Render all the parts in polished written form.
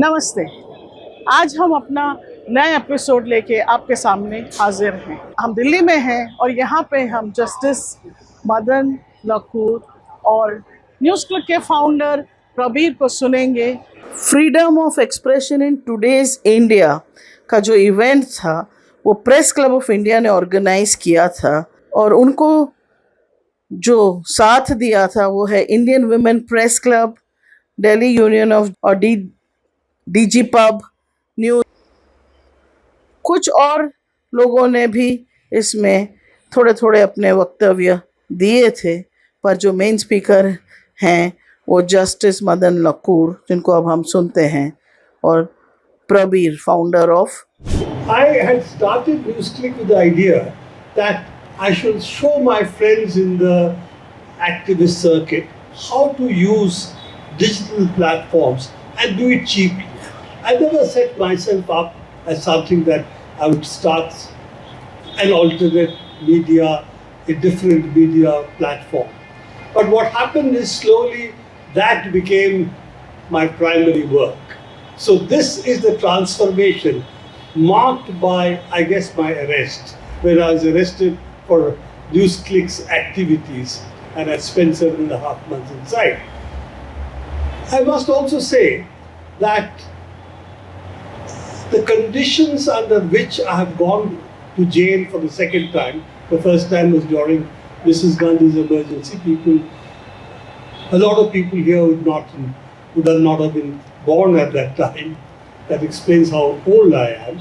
नमस्ते। आज हम अपना नया एपिसोड लेके आपके सामने हाजिर हैं। हम दिल्ली में हैं और यहाँ पे हम जस्टिस मदन, लकूर और न्यूज़ क्लिक के फाउंडर प्रबीर को सुनेंगे। Freedom of expression in today's India का जो इवेंट था वो प्रेस क्लब ऑफ इंडिया ने ऑर्गेनाइज किया था और उनको जो साथ दिया था वो है Indian women press club, Delhi union of और डीजी पब न्यूज। कुछ और लोगों ने भी इसमें थोड़े थोड़े अपने वक्तव्य दिए थे, पर जो मेन स्पीकर हैं वो जस्टिस मदन लकूर, जिनको अब हम सुनते हैं, और Prabir, founder of. I had started NewsClick with the idea that I should show my friends in the activist circuit how to use digital platforms and do it cheaply. I never set myself up as something that I would start an alternate media, a different media platform. But what happened is slowly that became my primary work. So this is the transformation marked by, I guess, my arrest, when I was arrested for NewsClick's activities and I spent 7.5 months inside. I must also say that the conditions under which I have gone to jail for the second time, the first time was during Mrs. Gandhi's emergency. A lot of people here would not have been born at that time. That explains how old I am.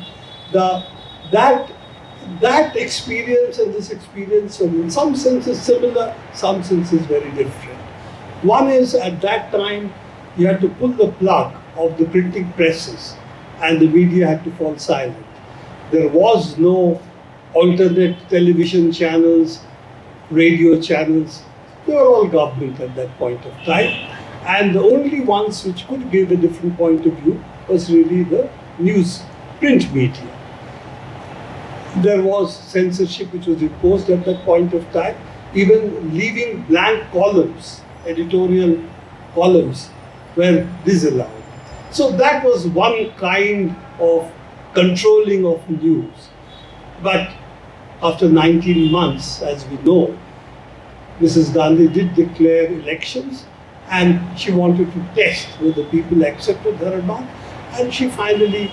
That experience and this experience, in some senses similar, some senses very different. One is, at that time, you had to pull the plug of the printing presses and the media had to fall silent. There was no alternate television channels, radio channels. They were all government at that point of time. And the only ones which could give a different point of view was really the news, print media. There was censorship which was imposed at that point of time, even leaving blank columns, editorial columns, were disallowed. So that was one kind of controlling of news. But after 19 months, as we know, Mrs. Gandhi did declare elections and she wanted to test whether people accepted her or not. And she finally,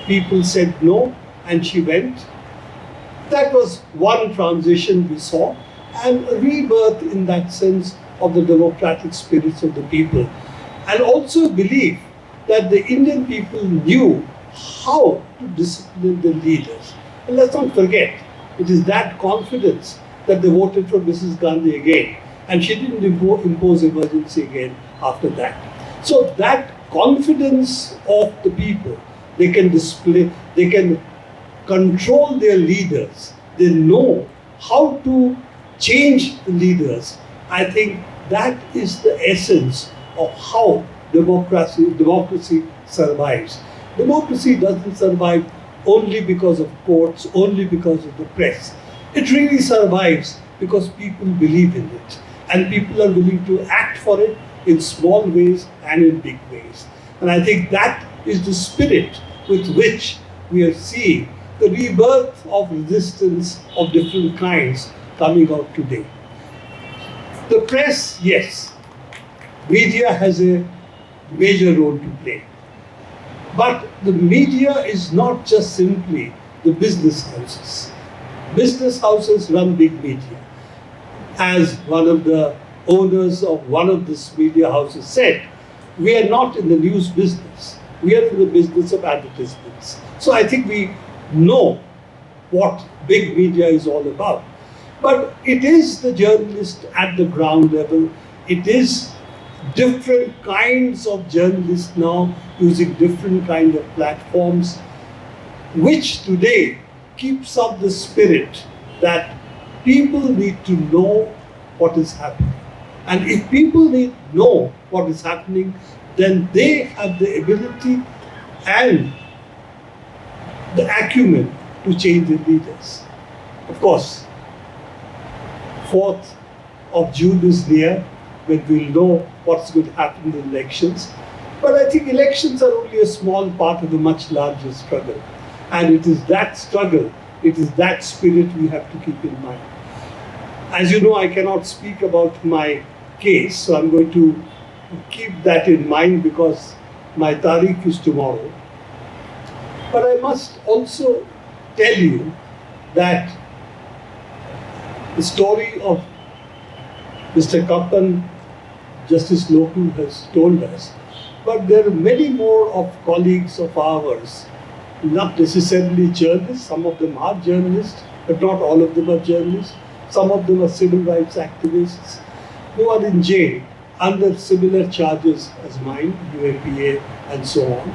people said no, and she went. That was one transition we saw, and a rebirth in that sense of the democratic spirits of the people. And also believe that the Indian people knew how to discipline the leaders. And let's not forget, it is that confidence that they voted for Mrs. Gandhi again. And she didn't impose emergency again after that. So that confidence of the people, they can display, they can control their leaders, they know how to change the leaders. I think that is the essence of how democracy survives. Democracy doesn't survive only because of courts, only because of the press. It really survives because people believe in it and people are willing to act for it in small ways and in big ways. And I think that is the spirit with which we are seeing the rebirth of resistance of different kinds coming out today. The press, yes, media has a major role to play. But the media is not just simply the business houses. Business houses run big media. As one of the owners of one of these media houses said, we are not in the news business. We are in the business of advertisements. So I think we know what big media is all about. But it is the journalist at the ground level. It is different kinds of journalists now using different kind of platforms, which today keeps up the spirit that people need to know what is happening. And if people need to know what is happening, then they have the ability and the acumen to change the leaders. Of course, 4th of June is near, when we'll know what's going to happen in the elections. But I think elections are only a small part of the much larger struggle. And it is that struggle, it is that spirit we have to keep in mind. As you know, I cannot speak about my case, so I'm going to keep that in mind because my tariq is tomorrow. But I must also tell you that the story of Mr. Kappan, Justice Lokur has told us, but there are many more of colleagues of ours, not necessarily journalists, some of them are journalists, but not all of them are journalists. Some of them are civil rights activists who are in jail under similar charges as mine, UAPA and so on.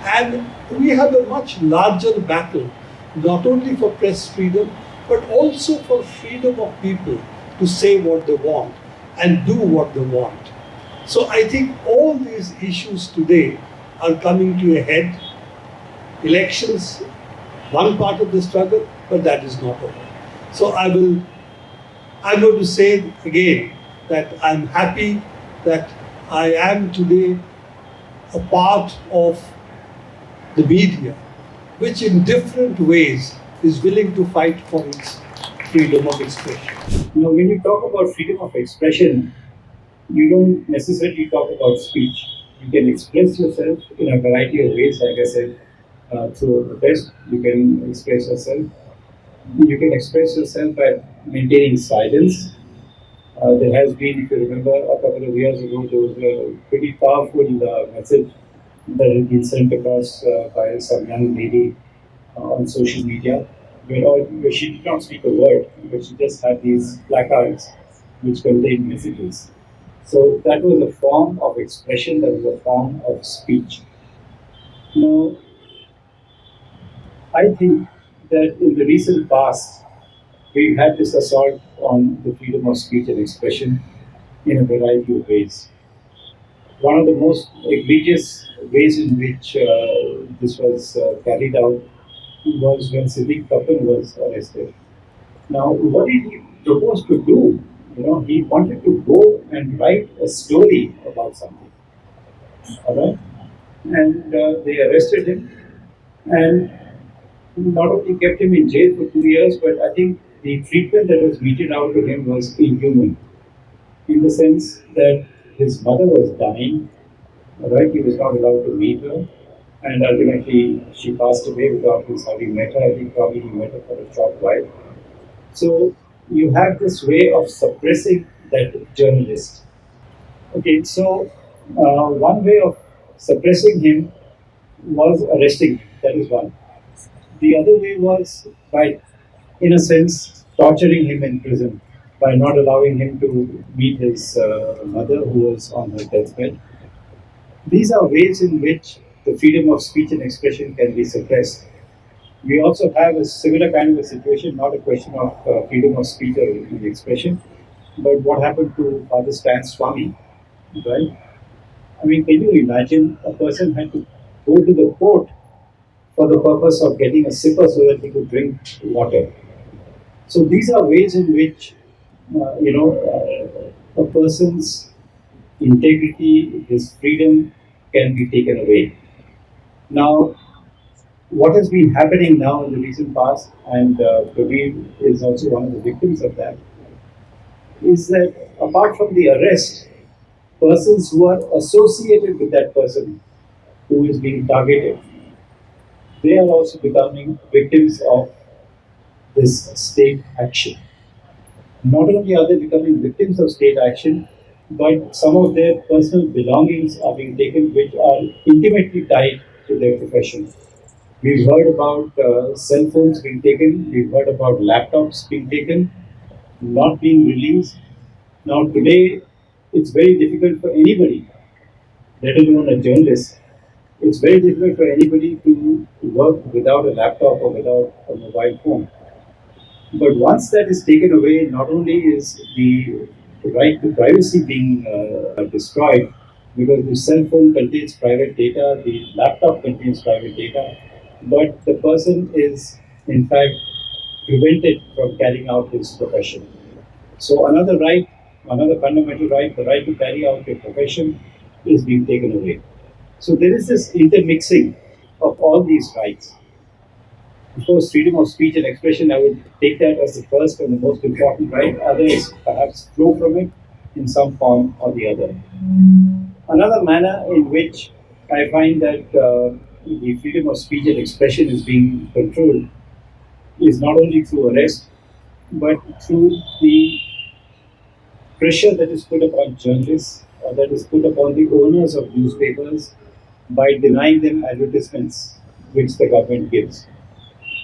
And we have a much larger battle, not only for press freedom, but also for freedom of people to say what they want and do what they want. So I think all these issues today are coming to a head. Elections, one part of the struggle, but that is not over. So I'm going to say again that I'm happy that I am today a part of the media, which in different ways is willing to fight for its freedom of expression. When you talk about freedom of expression, you don't necessarily talk about speech. You can express yourself in a variety of ways, like I said, through a protest. You can express yourself. You can express yourself by maintaining silence. There has been, if you remember, a couple of years ago, there was a pretty powerful message that had been sent across by some young lady on social media, where she did not speak a word, but she just had these placards which contained messages. So that was a form of expression, that was a form of speech. Now, I think that in the recent past, we've had this assault on the freedom of speech and expression in a variety of ways. One of the most egregious ways in which this was carried out was when Siddiq Kappan was arrested. Now, what did he propose to do? He wanted to go and write a story about something. All right? And they arrested him and not only kept him in jail for 2 years, but I think the treatment that was meted out to him was inhuman, in the sense that his mother was dying, right? He was not allowed to meet her, and ultimately she passed away without his having met her. I think probably he met her for a short while. So you have this way of suppressing that journalist. Okay, so one way of suppressing him was arresting him. That is one. The other way was by, in a sense, torturing him in prison, by not allowing him to meet his mother who was on her deathbed. These are ways in which the freedom of speech and expression can be suppressed. We also have a similar kind of a situation, not a question of freedom of speech or expression, but what happened to Father Stan Swami, right? I mean, can you imagine a person had to go to the court for the purpose of getting a sipper so that he could drink water? So these are ways in which, a person's integrity, his freedom can be taken away. Now, what has been happening now in the recent past, and Praveen is also one of the victims of that, is that apart from the arrest, persons who are associated with that person who is being targeted, they are also becoming victims of this state action. Not only are they becoming victims of state action, but some of their personal belongings are being taken which are intimately tied to their profession. We've heard about cell phones being taken, we've heard about laptops being taken, not being released. Now today, it's very difficult for anybody, let alone a journalist, it's very difficult for anybody to work without a laptop or without a mobile phone. But once that is taken away, not only is the right to privacy being destroyed, because the cell phone contains private data, the laptop contains private data, but the person is in fact prevented from carrying out his profession. So another right, another fundamental right, the right to carry out your profession, is being taken away. So there is this intermixing of all these rights. Of course, freedom of speech and expression, I would take that as the first and the most important right. Others perhaps flow from it in some form or the other. Another manner in which I find that the freedom of speech and expression is being controlled is not only through arrest, but through the pressure that is put upon journalists or that is put upon the owners of newspapers by denying them advertisements which the government gives.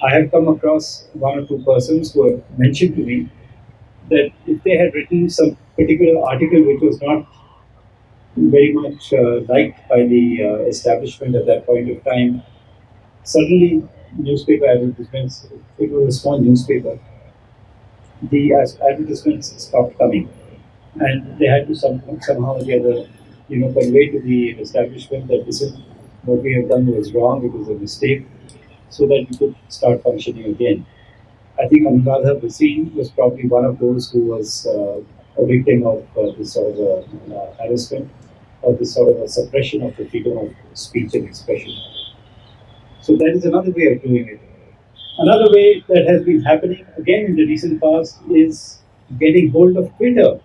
I have come across one or two persons who have mentioned to me that if they had written some particular article which was not very much liked by the establishment at that point of time, suddenly newspaper advertisements, it was a small newspaper, the advertisements stopped coming, and they had to somehow or the other, convey to the establishment that this is what we have done was wrong, it was a mistake, so that we could start functioning again. I think Aruna Singh was probably one of those who was a victim of this sort of harassment or this sort of a suppression of the freedom of speech and expression. So that is another way of doing it. Another way that has been happening again in the recent past is getting hold of Twitter.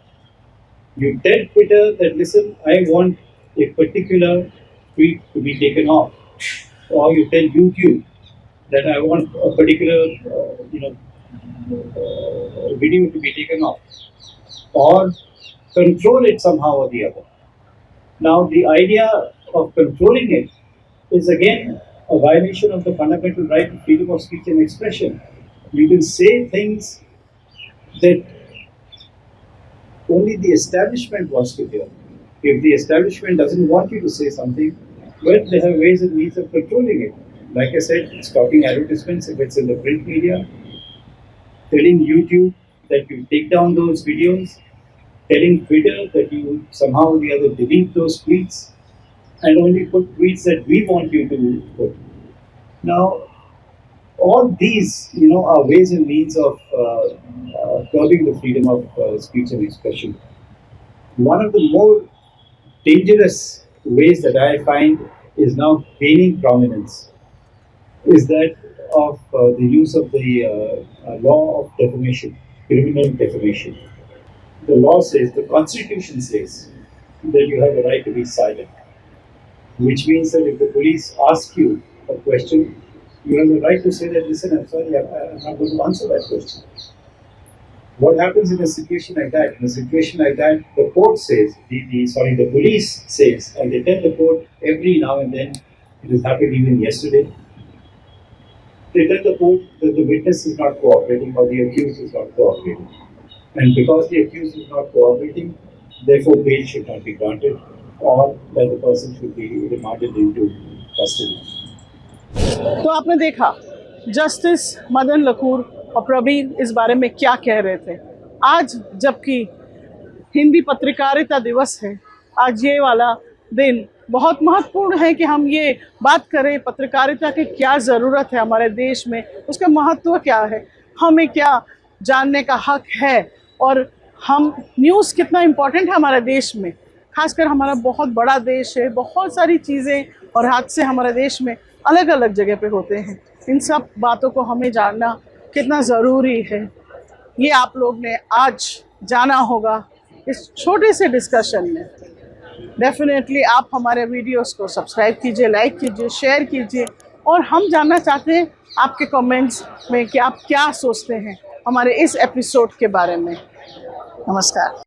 You tell Twitter that, listen, I want a particular tweet to be taken off, or you tell YouTube that I want a particular, video to be taken off, or control it somehow or the other. Now, the idea of controlling it is again a violation of the fundamental right to freedom of speech and expression. You can say things that only the establishment wants to hear. If the establishment doesn't want you to say something, well, they have ways and means of controlling it. Like I said, stopping advertisements if it's in the print media, telling YouTube that you take down those videos, telling Twitter that you somehow or the other delete those tweets and only put tweets that we want you to put. Now, all these, are ways and means of curbing the freedom of speech and expression. One of the more dangerous ways that I find is now gaining prominence is that of the use of the law of defamation, criminal defamation. The law says, the Constitution says that you have a right to be silent, which means that if the police ask you a question, you have the right to say that, listen, I'm sorry, I'm not going to answer that question. What happens in a situation like that? In a situation like that, the court says, the police says, and they tell the court every now and then, it has happened even yesterday, they tell the court that the witness is not cooperating or the accused is not cooperating. And because the accused is not cooperating, therefore bail should not be granted or that the person should be remanded into custody. तो आपने देखा justice Madan लकूर और प्रवीण इस बारे में क्या कह रहे थे। आज जबकि हिंदी पत्रकारिता दिवस है, आज ये वाला दिन बहुत महत्वपूर्ण है कि हम ये बात करें पत्रकारिता की क्या ज़रूरत है हमारे देश में, उसका महत्व क्या है, हमें क्या जानने का हक है और हम न्यूज़ कितना इम्पोर्टेंट है हमारे देश में। खासकर हमारा बहुत बड़ा देश है, बहुत सारी चीज़ें और हादसे हमारे देश में अलग अलग जगह पे होते हैं। इन सब बातों को हमें जानना कितना ज़रूरी है, ये आप लोग ने आज जाना होगा इस छोटे से डिस्कशन में। डेफिनेटली आप हमारे वीडियोस को सब्सक्राइब कीजिए, लाइक कीजिए, शेयर कीजिए और हम जानना चाहते हैं आपके कमेंट्स में कि आप क्या सोचते हैं हमारे इस एपिसोड के बारे में। नमस्कार।